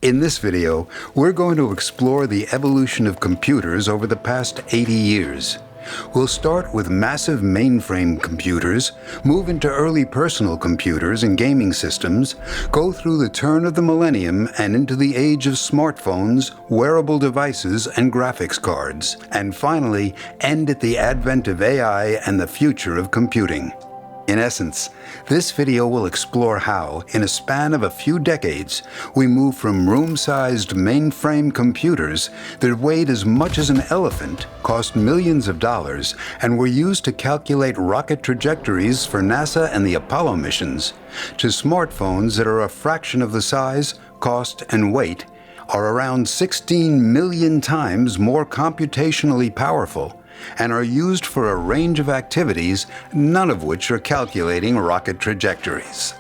In this video, we're going to explore the evolution of computers over the past 80 years. We'll start with massive mainframe computers, move into early personal computers and gaming systems, go through the turn of the millennium and into the age of smartphones, wearable devices, and graphics cards, and finally end at the advent of AI and the future of computing. In essence, this video will explore how, in a span of a few decades, we move from room-sized mainframe computers that weighed as much as an elephant, cost millions of dollars, and were used to calculate rocket trajectories for NASA and the Apollo missions, to smartphones that are a fraction of the size, cost, and weight, are around 16 million times more computationally powerful, and are used for a range of activities, none of which are calculating rocket trajectories.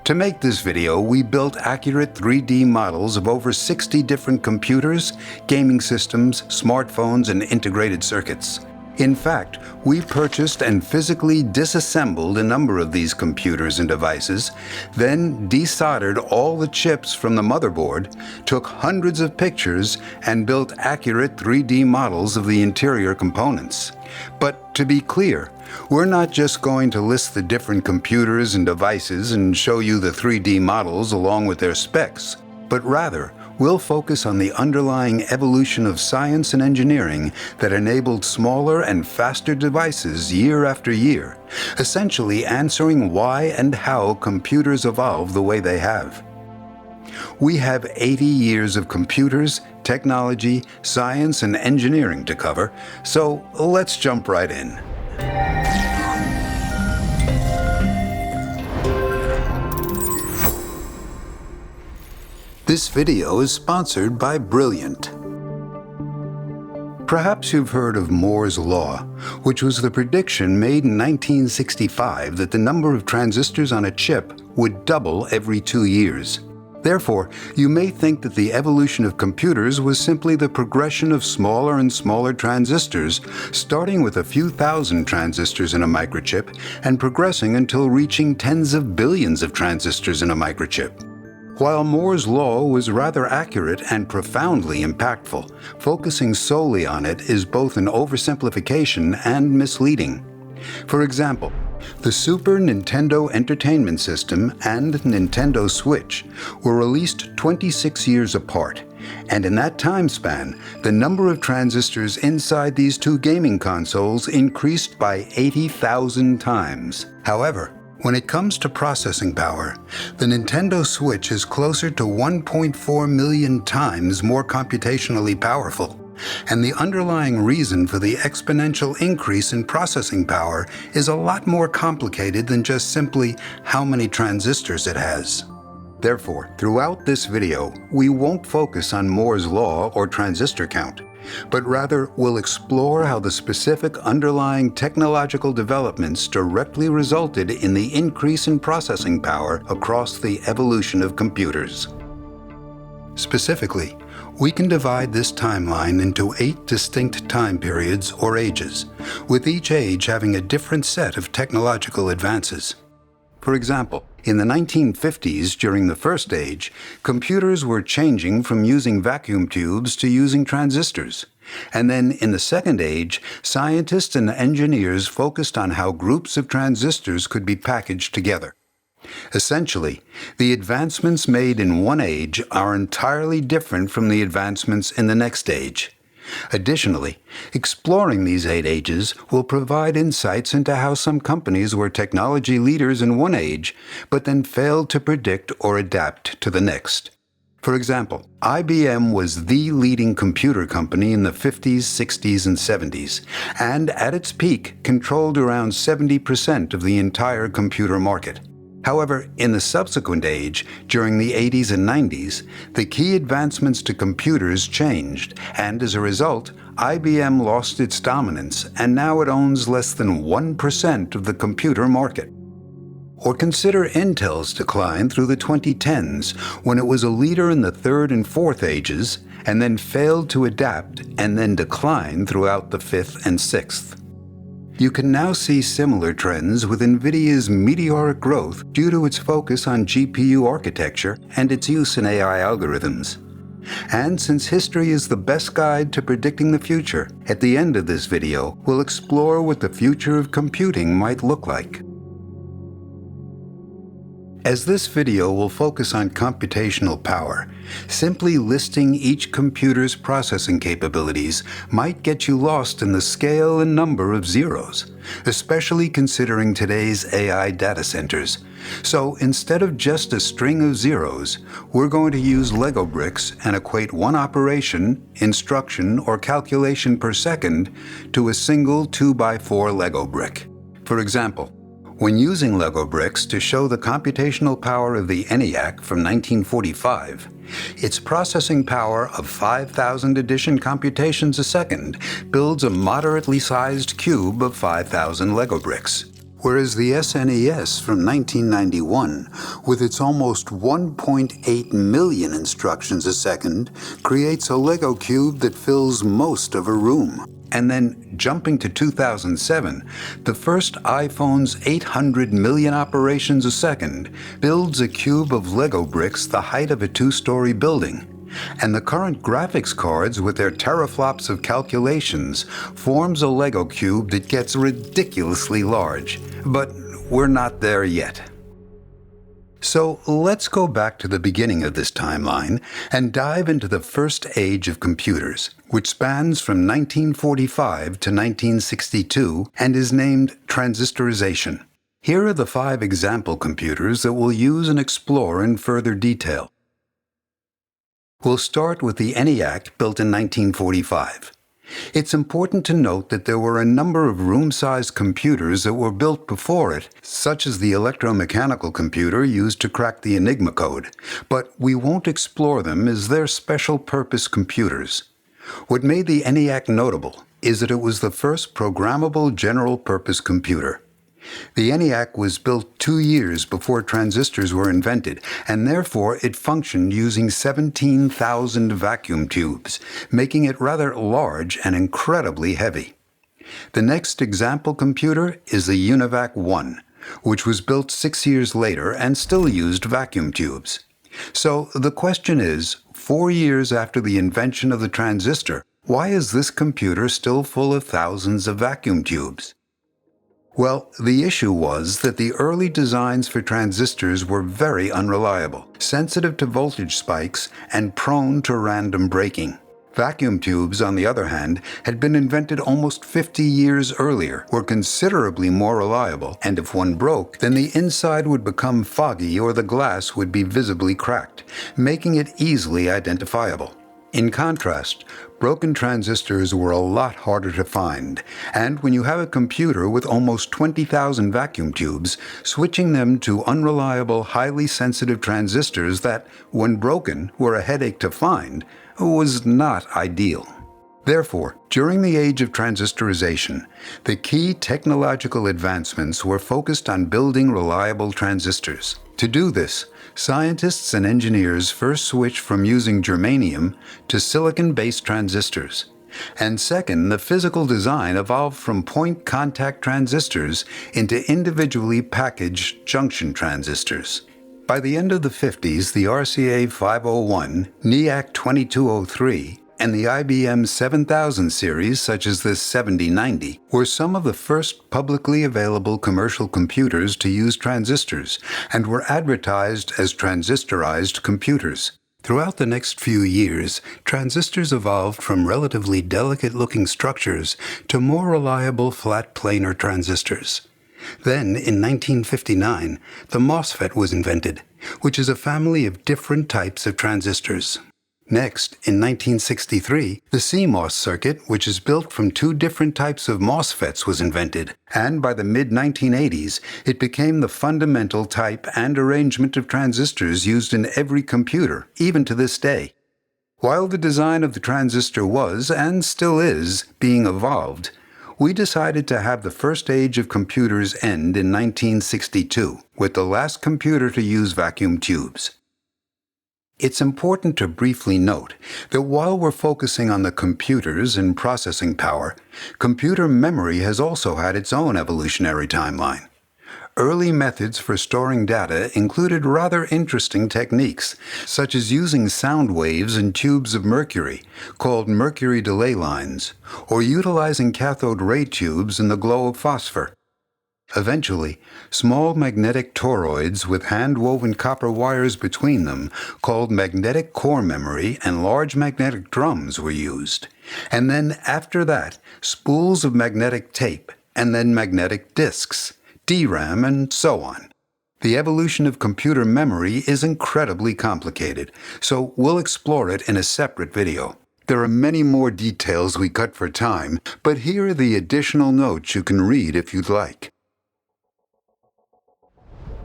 To make this video, we built accurate 3D models of over 60 different computers, gaming systems, smartphones, and integrated circuits. In fact, we purchased and physically disassembled a number of these computers and devices, then desoldered all the chips from the motherboard, took hundreds of pictures, and built accurate 3D models of the interior components. But to be clear, we're not just going to list the different computers and devices and show you the 3D models along with their specs, but rather, we'll focus on the underlying evolution of science and engineering that enabled smaller and faster devices year after year, essentially answering why and how computers evolved the way they have. We have 80 years of computers, technology, science, and engineering to cover, so let's jump right in. This video is sponsored by Brilliant. Perhaps you've heard of Moore's Law, which was the prediction made in 1965 that the number of transistors on a chip would double every 2 years. Therefore, you may think that the evolution of computers was simply the progression of smaller and smaller transistors, starting with a few thousand transistors in a microchip and progressing until reaching tens of billions of transistors in a microchip. While Moore's Law was rather accurate and profoundly impactful, focusing solely on it is both an oversimplification and misleading. For example, the Super Nintendo Entertainment System and Nintendo Switch were released 26 years apart, and in that time span, the number of transistors inside these two gaming consoles increased by 80,000 times. However, when it comes to processing power, the Nintendo Switch is closer to 1.4 million times more computationally powerful, and the underlying reason for the exponential increase in processing power is a lot more complicated than just simply how many transistors it has. Therefore, throughout this video, we won't focus on Moore's Law or transistor count, but rather we'll explore how the specific underlying technological developments directly resulted in the increase in processing power across the evolution of computers. Specifically, we can divide this timeline into 8 distinct time periods or ages, with each age having a different set of technological advances. For example, in the 1950s, during the first age, computers were changing from using vacuum tubes to using transistors. And then in the second age, scientists and engineers focused on how groups of transistors could be packaged together. Essentially, the advancements made in one age are entirely different from the advancements in the next age. Additionally, exploring these 8 ages will provide insights into how some companies were technology leaders in one age, but then failed to predict or adapt to the next. For example, IBM was the leading computer company in the 50s, 60s, and 70s, and at its peak controlled around 70% of the entire computer market. However, in the subsequent age, during the 80s and 90s, the key advancements to computers changed, and as a result, IBM lost its dominance, and now it owns less than 1% of the computer market. Or consider Intel's decline through the 2010s, when it was a leader in the third and fourth ages, and then failed to adapt, and then declined throughout the fifth and sixth. You can now see similar trends with NVIDIA's meteoric growth due to its focus on GPU architecture and its use in AI algorithms. And since history is the best guide to predicting the future, at the end of this video, we'll explore what the future of computing might look like. As this video will focus on computational power, simply listing each computer's processing capabilities might get you lost in the scale and number of zeros, especially considering today's AI data centers. So instead of just a string of zeros, we're going to use Lego bricks and equate one operation, instruction, or calculation per second to a single 2x4 Lego brick. For example, when using Lego bricks to show the computational power of the ENIAC from 1945, its processing power of 5,000 addition computations a second builds a moderately sized cube of 5,000 Lego bricks, whereas the SNES from 1991, with its almost 1.8 million instructions a second, creates a Lego cube that fills most of a room. And then, jumping to 2007, the first iPhone's 800 million operations a second builds a cube of Lego bricks the height of a two-story building. And the current graphics cards with their teraflops of calculations forms a Lego cube that gets ridiculously large. But we're not there yet. So let's go back to the beginning of this timeline and dive into the first age of computers, which spans from 1945 to 1962 and is named Transistorization. Here are the 5 example computers that we'll use and explore in further detail. We'll start with the ENIAC built in 1945. It's important to note that there were a number of room-sized computers that were built before it, such as the electromechanical computer used to crack the Enigma code, but we won't explore them as they're special-purpose computers. What made the ENIAC notable is that it was the first programmable general-purpose computer. The ENIAC was built 2 years before transistors were invented, and therefore it functioned using 17,000 vacuum tubes, making it rather large and incredibly heavy. The next example computer is the UNIVAC 1, which was built 6 years later and still used vacuum tubes. So the question is, 4 years after the invention of the transistor, why is this computer still full of thousands of vacuum tubes? Well, the issue was that the early designs for transistors were very unreliable, sensitive to voltage spikes, and prone to random breaking. Vacuum tubes, on the other hand, had been invented almost 50 years earlier, were considerably more reliable, and if one broke, then the inside would become foggy or the glass would be visibly cracked, making it easily identifiable. In contrast, broken transistors were a lot harder to find, and when you have a computer with almost 20,000 vacuum tubes, switching them to unreliable, highly sensitive transistors that, when broken, were a headache to find, was not ideal. Therefore, during the age of transistorization, the key technological advancements were focused on building reliable transistors. To do this, scientists and engineers first switched from using germanium to silicon-based transistors. And second, the physical design evolved from point-contact transistors into individually packaged junction transistors. By the end of the 50s, the RCA 501, NEAC 2203, and the IBM 7000 series, such as the 7090, were some of the first publicly available commercial computers to use transistors and were advertised as transistorized computers. Throughout the next few years, transistors evolved from relatively delicate-looking structures to more reliable flat planar transistors. Then, in 1959, the MOSFET was invented, which is a family of different types of transistors. Next, in 1963, the CMOS circuit, which is built from 2 different types of MOSFETs, was invented, and by the mid-1980s, it became the fundamental type and arrangement of transistors used in every computer, even to this day. While the design of the transistor was, and still is, being evolved, we decided to have the first age of computers end in 1962, with the last computer to use vacuum tubes. It's important to briefly note that while we're focusing on the computers and processing power, computer memory has also had its own evolutionary timeline. Early methods for storing data included rather interesting techniques, such as using sound waves in tubes of mercury, called mercury delay lines, or utilizing cathode ray tubes in the glow of phosphor. Eventually, small magnetic toroids with hand-woven copper wires between them, called magnetic core memory, and large magnetic drums were used. And then, after that, spools of magnetic tape, and then magnetic disks, DRAM, and so on. The evolution of computer memory is incredibly complicated, so we'll explore it in a separate video. There are many more details we cut for time, but here are the additional notes you can read if you'd like.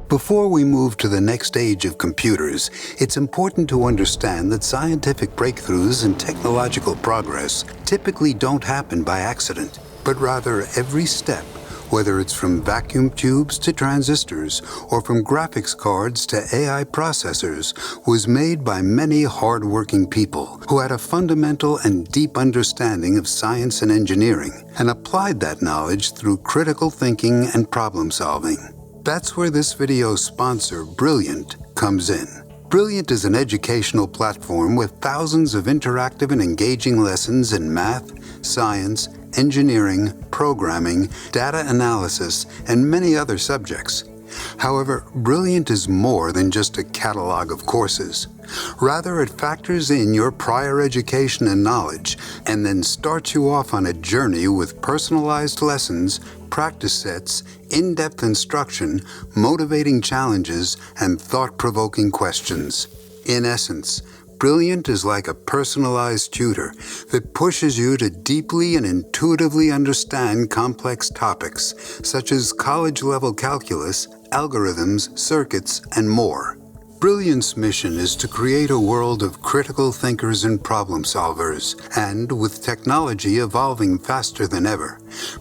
Before we move to the next stage of computers, it's important to understand that scientific breakthroughs and technological progress typically don't happen by accident, but rather every step, whether it's from vacuum tubes to transistors or from graphics cards to AI processors, was made by many hard-working people who had a fundamental and deep understanding of science and engineering and applied that knowledge through critical thinking and problem-solving. That's where this video's sponsor, Brilliant, comes in. Brilliant is an educational platform with thousands of interactive and engaging lessons in math, science, engineering, programming, data analysis, and many other subjects. However, Brilliant is more than just a catalog of courses. Rather, it factors in your prior education and knowledge, and then starts you off on a journey with personalized lessons, practice sets, in-depth instruction, motivating challenges, and thought-provoking questions. In essence, Brilliant is like a personalized tutor that pushes you to deeply and intuitively understand complex topics, such as college-level calculus, algorithms, circuits, and more. Brilliant's mission is to create a world of critical thinkers and problem solvers, and with technology evolving faster than ever,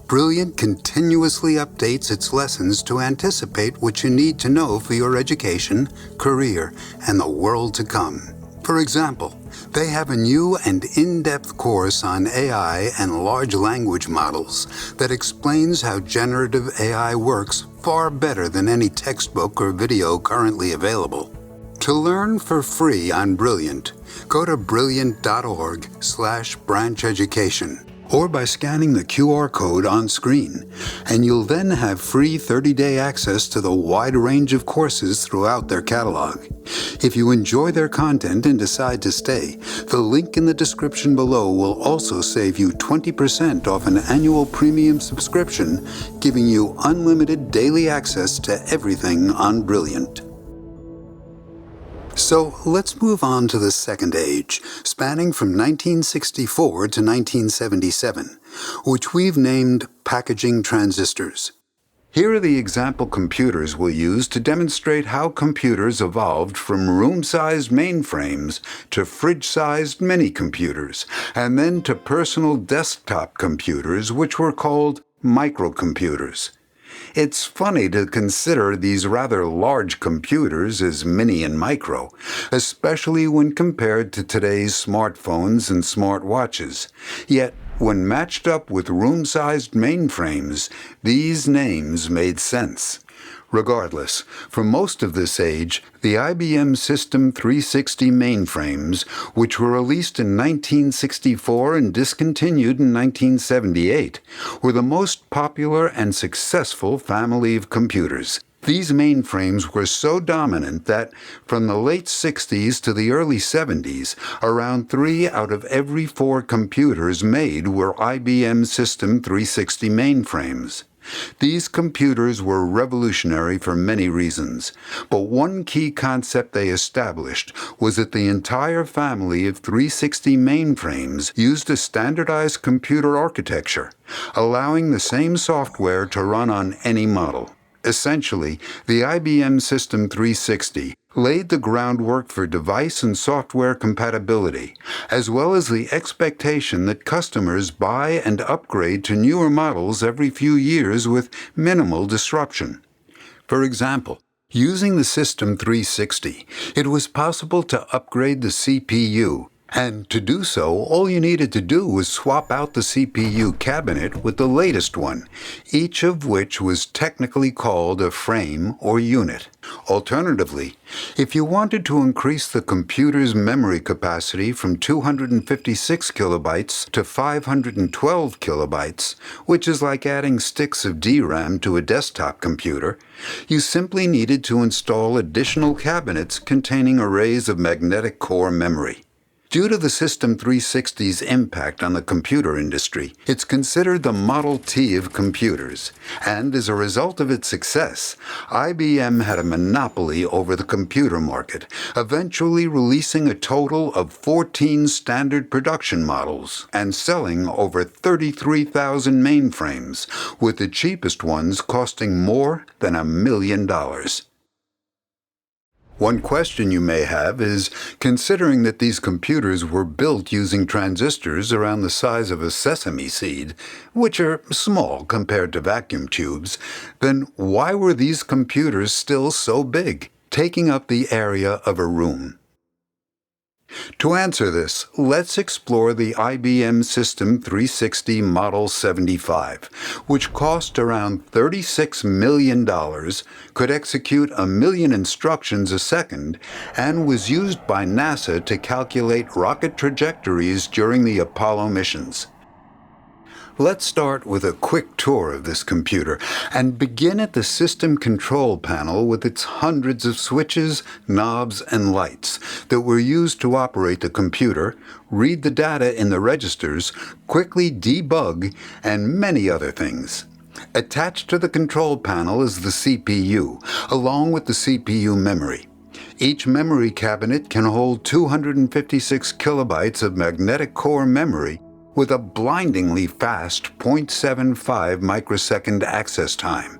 Brilliant continuously updates its lessons to anticipate what you need to know for your education, career, and the world to come. For example, they have a new and in-depth course on AI and large language models that explains how generative AI works far better than any textbook or video currently available. To learn for free on Brilliant, go to brilliant.org/brancheducation or by scanning the QR code on screen, and you'll then have free 30-day access to the wide range of courses throughout their catalog. If you enjoy their content and decide to stay, the link in the description below will also save you 20% off an annual premium subscription, giving you unlimited daily access to everything on Brilliant. So let's move on to the second age, spanning from 1964 to 1977, which we've named packaging transistors. Here are the example computers we'll use to demonstrate how computers evolved from room-sized mainframes to fridge-sized mini-computers, and then to personal desktop computers, which were called microcomputers. It's funny to consider these rather large computers as mini and micro, especially when compared to today's smartphones and smartwatches. Yet, when matched up with room-sized mainframes, these names made sense. Regardless, for most of this age, the IBM System 360 mainframes, which were released in 1964 and discontinued in 1978, were the most popular and successful family of computers. These mainframes were so dominant that, from the late 60s to the early 70s, around 3 out of every 4 computers made were IBM System 360 mainframes. These computers were revolutionary for many reasons, but one key concept they established was that the entire family of 360 mainframes used a standardized computer architecture, allowing the same software to run on any model. Essentially, the IBM System 360 laid the groundwork for device and software compatibility, as well as the expectation that customers buy and upgrade to newer models every few years with minimal disruption. For example, Using the System 360, it was possible to upgrade the CPU, and to do so, all you needed to do was swap out the CPU cabinet with the latest one, each of which was technically called a frame or unit. Alternatively, if you wanted to increase the computer's memory capacity from 256 kilobytes to 512 kilobytes, which is like adding sticks of DRAM to a desktop computer, you simply needed to install additional cabinets containing arrays of magnetic core memory. Due to the System 360's impact on the computer industry, it's considered the Model T of computers, and as a result of its success, IBM had a monopoly over the computer market, eventually releasing a total of 14 standard production models and selling over 33,000 mainframes, with the cheapest ones costing more than $1 million. One question you may have is, considering that these computers were built using transistors around the size of a sesame seed, which are small compared to vacuum tubes, then why were these computers still so big, taking up the area of a room? To answer this, let's explore the IBM System 360 Model 75, which cost around $36 million, could execute 1 million instructions a second, and was used by NASA to calculate rocket trajectories during the Apollo missions. Let's start with a quick tour of this computer and begin at the system control panel with its hundreds of switches, knobs, and lights that were used to operate the computer, read the data in the registers, quickly debug, and many other things. Attached to the control panel is the CPU, along with the CPU memory. Each memory cabinet can hold 256 kilobytes of magnetic core memory with a blindingly fast 0.75 microsecond access time.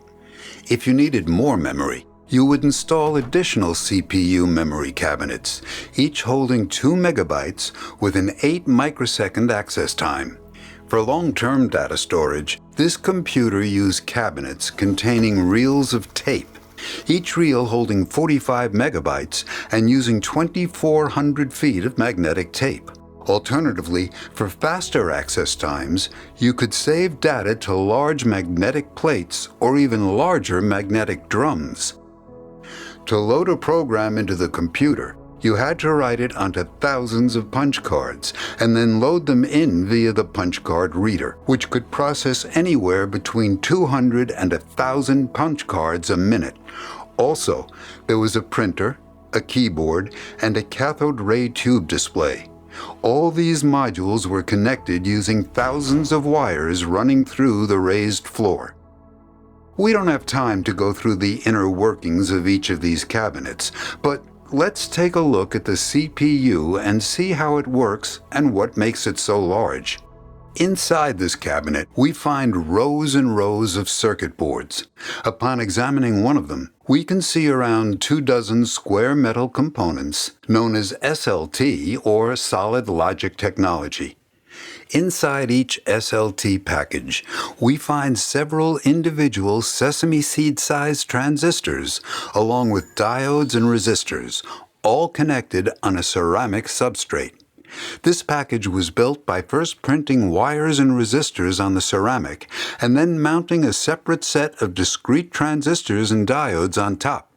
If you needed more memory, you would install additional CPU memory cabinets, each holding 2 megabytes with an 8 microsecond access time. For long-term data storage, this computer used cabinets containing reels of tape, each reel holding 45 megabytes and using 2,400 feet of magnetic tape. Alternatively, for faster access times, you could save data to large magnetic plates or even larger magnetic drums. To load a program into the computer, you had to write it onto thousands of punch cards and then load them in via the punch card reader, which could process anywhere between 200 and 1,000 punch cards a minute. Also, there was a printer, a keyboard, and a cathode ray tube display. All these modules were connected using thousands of wires running through the raised floor. We don't have time to go through the inner workings of each of these cabinets, but let's take a look at the CPU and see how it works and what makes it so large. Inside this cabinet, we find rows and rows of circuit boards. Upon examining one of them, we can see around 24 square metal components, known as SLT or Solid Logic Technology. Inside each SLT package, we find several individual sesame seed-sized transistors, along with diodes and resistors, all connected on a ceramic substrate. This package was built by first printing wires and resistors on the ceramic and then mounting a separate set of discrete transistors and diodes on top.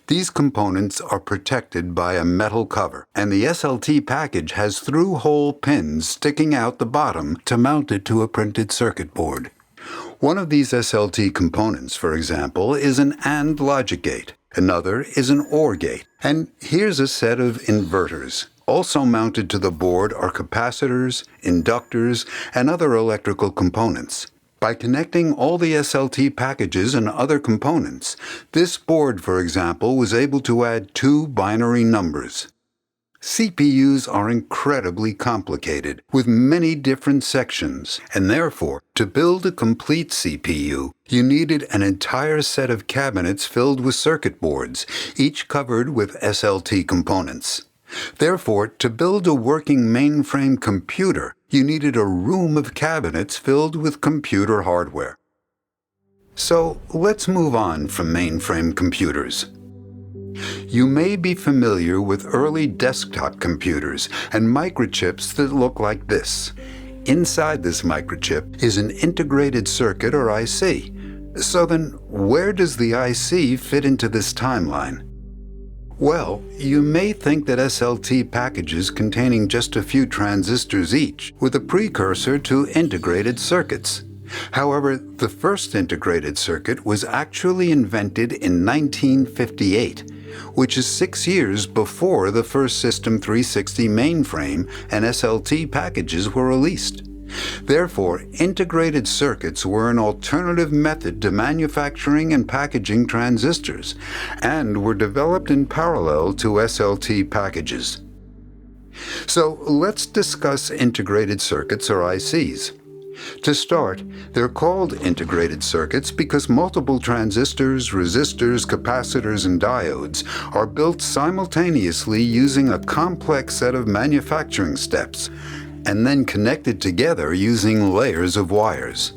These components are protected by a metal cover, and the SLT package has through-hole pins sticking out the bottom to mount it to a printed circuit board. One of these SLT components, for example, is an AND logic gate. Another is an OR gate. And here's a set of inverters. Also mounted to the board are capacitors, inductors, and other electrical components. By connecting all the SLT packages and other components, this board, for example, was able to add 2 binary numbers. CPUs are incredibly complicated, with many different sections, and therefore, to build a complete CPU, you needed an entire set of cabinets filled with circuit boards, each covered with SLT components. Therefore, to build a working mainframe computer, you needed a room of cabinets filled with computer hardware. So, let's move on from mainframe computers. You may be familiar with early desktop computers and microchips that look like this. Inside this microchip is an integrated circuit or IC. So then, where does the IC fit into this timeline? Well, you may think that SLT packages containing just a few transistors each were the precursor to integrated circuits. However, the first integrated circuit was actually invented in 1958, which is 6 years before the first System 360 mainframe and SLT packages were released. Therefore, integrated circuits were an alternative method to manufacturing and packaging transistors, and were developed in parallel to SLT packages. So let's discuss integrated circuits or ICs. To start, they're called integrated circuits because multiple transistors, resistors, capacitors, and diodes are built simultaneously using a complex set of manufacturing steps, and then connected together using layers of wires.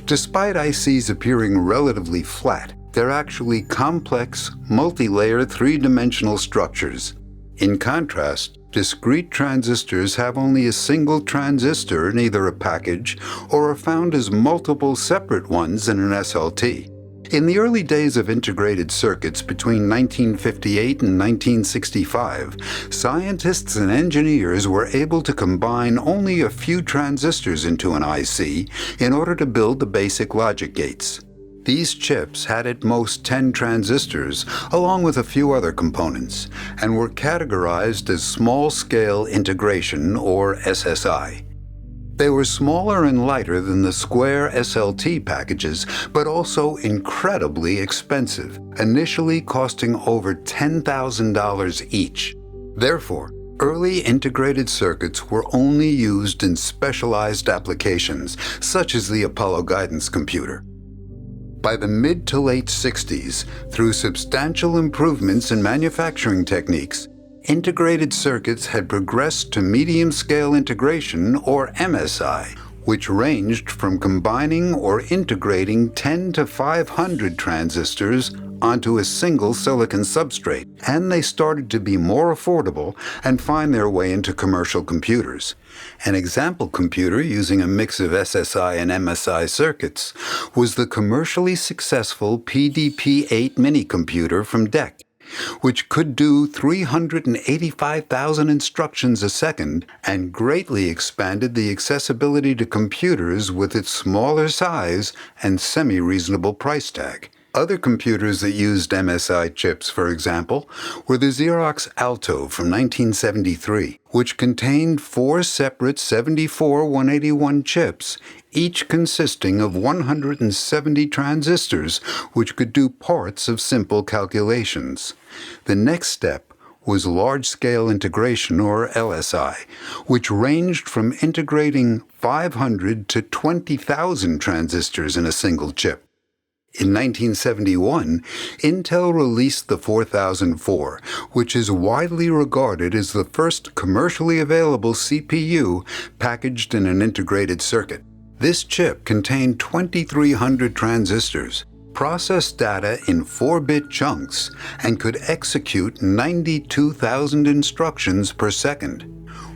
Despite ICs appearing relatively flat, they're actually complex, multi-layer, three-dimensional structures. In contrast, discrete transistors have only a single transistor in either a package or are found as multiple separate ones in an SLT. In the early days of integrated circuits between 1958 and 1965, scientists and engineers were able to combine only a few transistors into an IC in order to build the basic logic gates. These chips had at most 10 transistors, along with a few other components, and were categorized as small-scale integration, or SSI. They were smaller and lighter than the square SLT packages, but also incredibly expensive, initially costing over $10,000 each. Therefore, early integrated circuits were only used in specialized applications, such as the Apollo guidance computer. By the mid to late 60s, through substantial improvements in manufacturing techniques, integrated circuits had progressed to medium-scale integration, or MSI, which ranged from combining or integrating 10 to 500 transistors onto a single silicon substrate, and they started to be more affordable and find their way into commercial computers. An example computer using a mix of SSI and MSI circuits was the commercially successful PDP-8 minicomputer from DEC, which could do 385,000 instructions a second and greatly expanded the accessibility to computers with its smaller size and semi-reasonable price tag. Other computers that used MSI chips, for example, were the Xerox Alto from 1973, which contained 4 separate 74-181 chips, each consisting of 170 transistors, which could do parts of simple calculations. The next step was large-scale integration, or LSI, which ranged from integrating 500 to 20,000 transistors in a single chip. In 1971, Intel released the 4004, which is widely regarded as the first commercially available CPU packaged in an integrated circuit. This chip contained 2,300 transistors, processed data in 4-bit chunks, and could execute 92,000 instructions per second.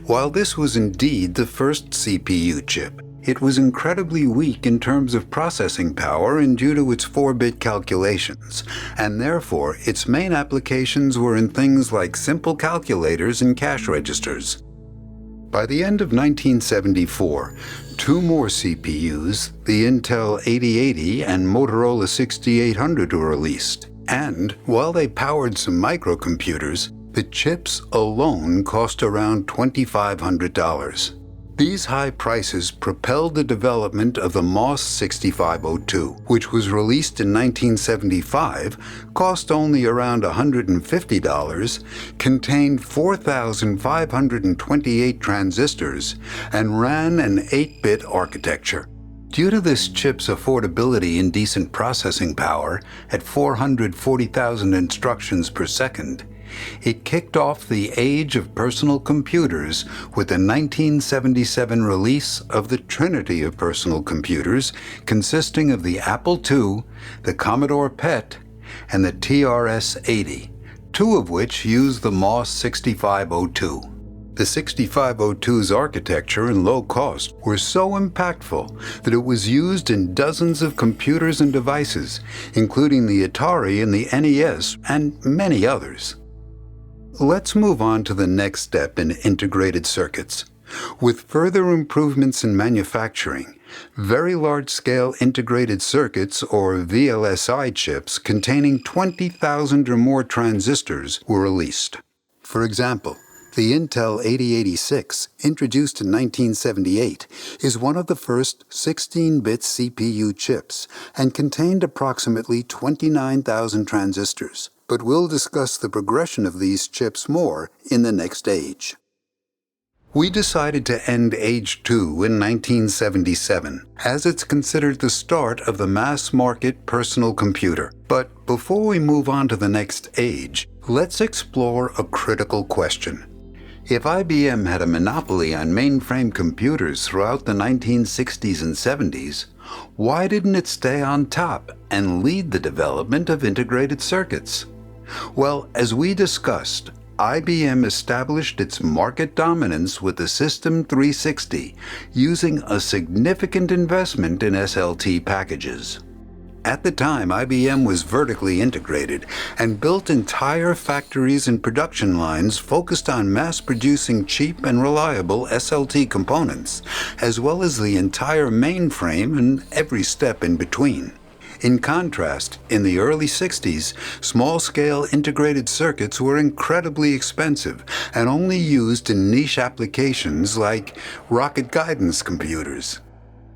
While this was indeed the first CPU chip, it was incredibly weak in terms of processing power and due to its 4-bit calculations, and therefore its main applications were in things like simple calculators and cash registers. By the end of 1974, 2 more CPUs, the Intel 8080 and Motorola 6800, were released, and while they powered some microcomputers, the chips alone cost around $2,500. These high prices propelled the development of the MOS 6502, which was released in 1975, cost only around $150, contained 4,528 transistors, and ran an 8-bit architecture. Due to this chip's affordability and decent processing power at 440,000 instructions per second, it kicked off the age of personal computers with the 1977 release of the Trinity of personal computers, consisting of the Apple II, the Commodore PET, and the TRS-80, two of which use the MOS 6502. The 6502's architecture and low cost were so impactful that it was used in dozens of computers and devices, including the Atari and the NES and many others. Let's move on to the next step in integrated circuits. With further improvements in manufacturing, very large-scale integrated circuits, or VLSI chips, containing 20,000 or more transistors were released. For example, the Intel 8086, introduced in 1978, is one of the first 16-bit CPU chips and contained approximately 29,000 transistors. But we'll discuss the progression of these chips more in the next age. We decided to end Age 2 in 1977, as it's considered the start of the mass-market personal computer. But before we move on to the next age, let's explore a critical question. If IBM had a monopoly on mainframe computers throughout the 1960s and 70s, why didn't it stay on top and lead the development of integrated circuits? Well, as we discussed, IBM established its market dominance with the System 360, using a significant investment in SLT packages. At the time, IBM was vertically integrated and built entire factories and production lines focused on mass-producing cheap and reliable SLT components, as well as the entire mainframe and every step in between. In contrast, in the early 60s, small-scale integrated circuits were incredibly expensive and only used in niche applications like rocket guidance computers.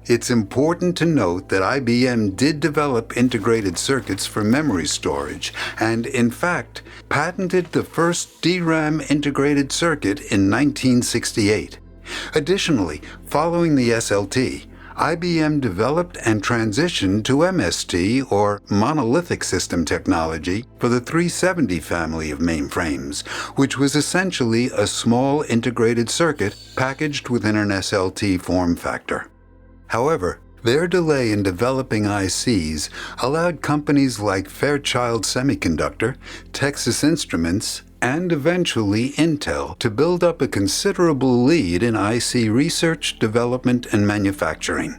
It's important to note that IBM did develop integrated circuits for memory storage and, in fact, patented the first DRAM integrated circuit in 1968. Additionally, following the SLT, IBM developed and transitioned to MST, or monolithic system technology, for the 370 family of mainframes, which was essentially a small integrated circuit packaged within an SLT form factor. However, their delay in developing ICs allowed companies like Fairchild Semiconductor, Texas Instruments, and eventually Intel to build up a considerable lead in IC research, development, and manufacturing.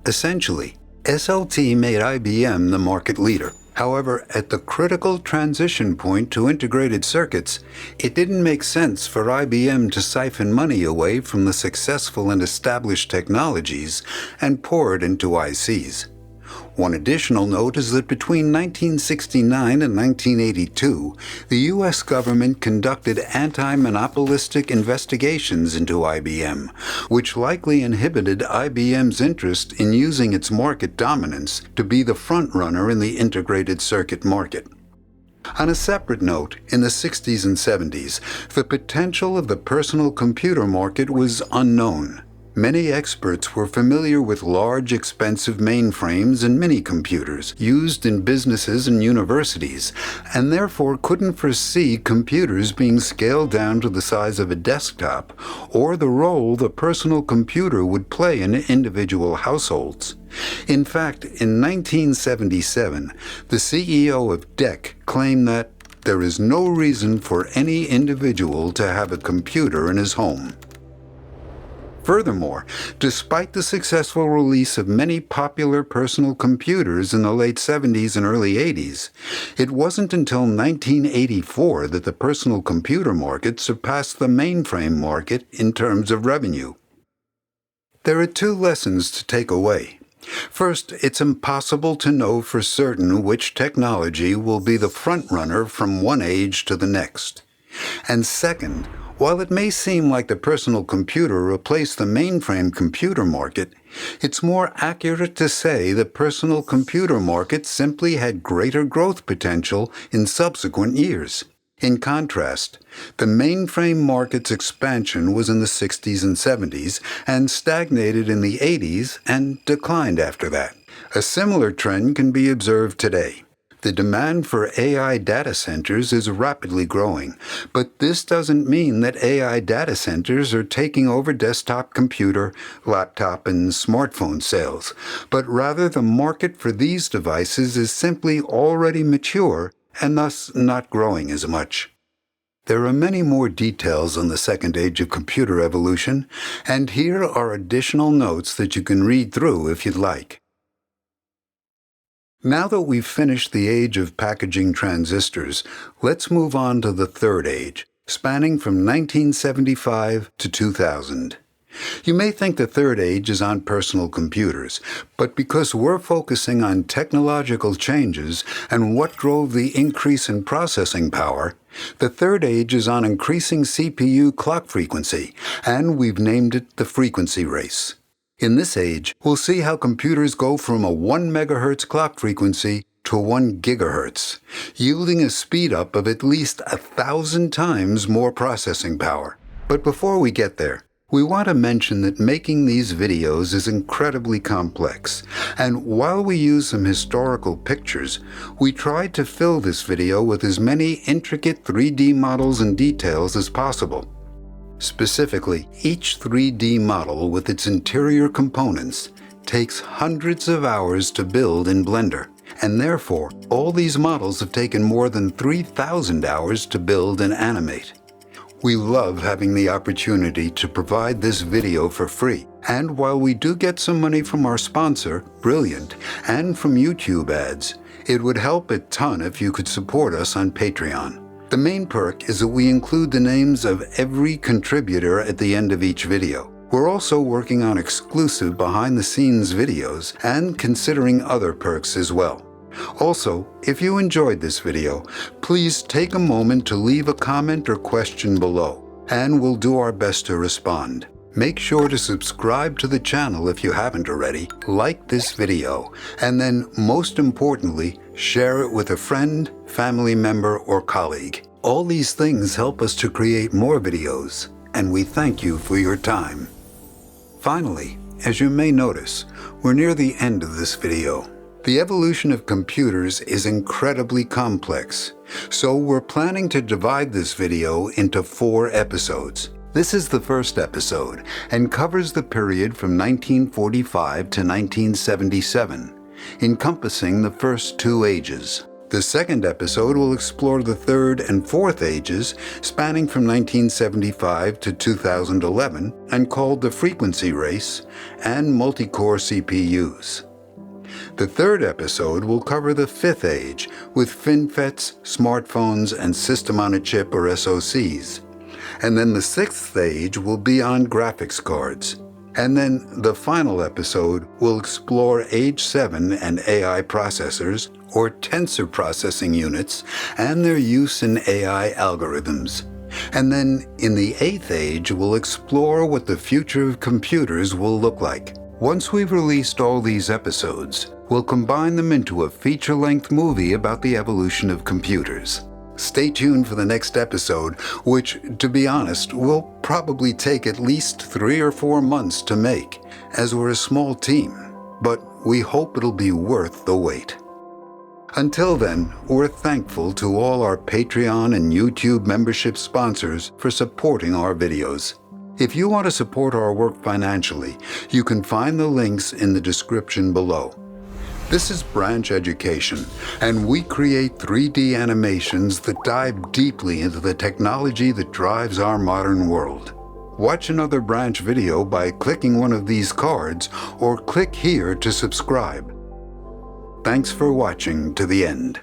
Essentially, SLT made IBM the market leader. However, at the critical transition point to integrated circuits, it didn't make sense for IBM to siphon money away from the successful and established technologies and pour it into ICs. One additional note is that between 1969 and 1982, the U.S. government conducted anti-monopolistic investigations into IBM, which likely inhibited IBM's interest in using its market dominance to be the front-runner in the integrated circuit market. On a separate note, in the 60s and 70s, the potential of the personal computer market was unknown. Many experts were familiar with large, expensive mainframes and mini-computers used in businesses and universities, and therefore couldn't foresee computers being scaled down to the size of a desktop or the role the personal computer would play in individual households. In fact, in 1977, the CEO of DEC claimed that there is no reason for any individual to have a computer in his home. Furthermore, despite the successful release of many popular personal computers in the late 70s and early 80s, it wasn't until 1984 that the personal computer market surpassed the mainframe market in terms of revenue. There are two lessons to take away. First, it's impossible to know for certain which technology will be the front-runner from one age to the next. And second, while it may seem like the personal computer replaced the mainframe computer market, it's more accurate to say the personal computer market simply had greater growth potential in subsequent years. In contrast, the mainframe market's expansion was in the 60s and 70s and stagnated in the 80s and declined after that. A similar trend can be observed today. The demand for AI data centers is rapidly growing, but this doesn't mean that AI data centers are taking over desktop computer, laptop, and smartphone sales, but rather the market for these devices is simply already mature and thus not growing as much. There are many more details on the second age of computer evolution, and here are additional notes that you can read through if you'd like. Now that we've finished the age of packaging transistors, let's move on to the third age, spanning from 1975 to 2000. You may think the third age is on personal computers, but because we're focusing on technological changes and what drove the increase in processing power, the third age is on increasing CPU clock frequency, and we've named it the frequency race. In this age, we'll see how computers go from a 1 MHz clock frequency to 1 GHz, yielding a speed-up of at least 1,000 times more processing power. But before we get there, we want to mention that making these videos is incredibly complex, and while we use some historical pictures, we tried to fill this video with as many intricate 3D models and details as possible. Specifically, each 3D model with its interior components takes hundreds of hours to build in Blender, and therefore, all these models have taken more than 3,000 hours to build and animate. We love having the opportunity to provide this video for free, and while we do get some money from our sponsor, Brilliant, and from YouTube ads, it would help a ton if you could support us on Patreon. The main perk is that we include the names of every contributor at the end of each video. We're also working on exclusive behind-the-scenes videos and considering other perks as well. Also, if you enjoyed this video, please take a moment to leave a comment or question below, and we'll do our best to respond. Make sure to subscribe to the channel if you haven't already, like this video, and then, most importantly, share it with a friend, family member, or colleague. All these things help us to create more videos, and we thank you for your time. Finally, as you may notice, we're near the end of this video. The evolution of computers is incredibly complex, so we're planning to divide this video into 4 episodes. This is the first episode and covers the period from 1945 to 1977, encompassing the first 2 ages. The second episode will explore the third and fourth ages, spanning from 1975 to 2011, and called the frequency race and multi-core CPUs. The third episode will cover the fifth age, with FinFETs, smartphones, and System-on-a-Chip or SoCs. And then the sixth age will be on graphics cards. And then the final episode will explore Age 7 and AI processors, or tensor processing units, and their use in AI algorithms. And then in the 8th age, we'll explore what the future of computers will look like. Once we've released all these episodes, we'll combine them into a feature-length movie about the evolution of computers. Stay tuned for the next episode, which, to be honest, will probably take at least 3 or 4 months to make, as we're a small team, but we hope it'll be worth the wait. Until then, we're thankful to all our Patreon and YouTube membership sponsors for supporting our videos. If you want to support our work financially, you can find the links in the description below. This is Branch Education, and we create 3D animations that dive deeply into the technology that drives our modern world. Watch another Branch video by clicking one of these cards, or click here to subscribe. Thanks for watching to the end.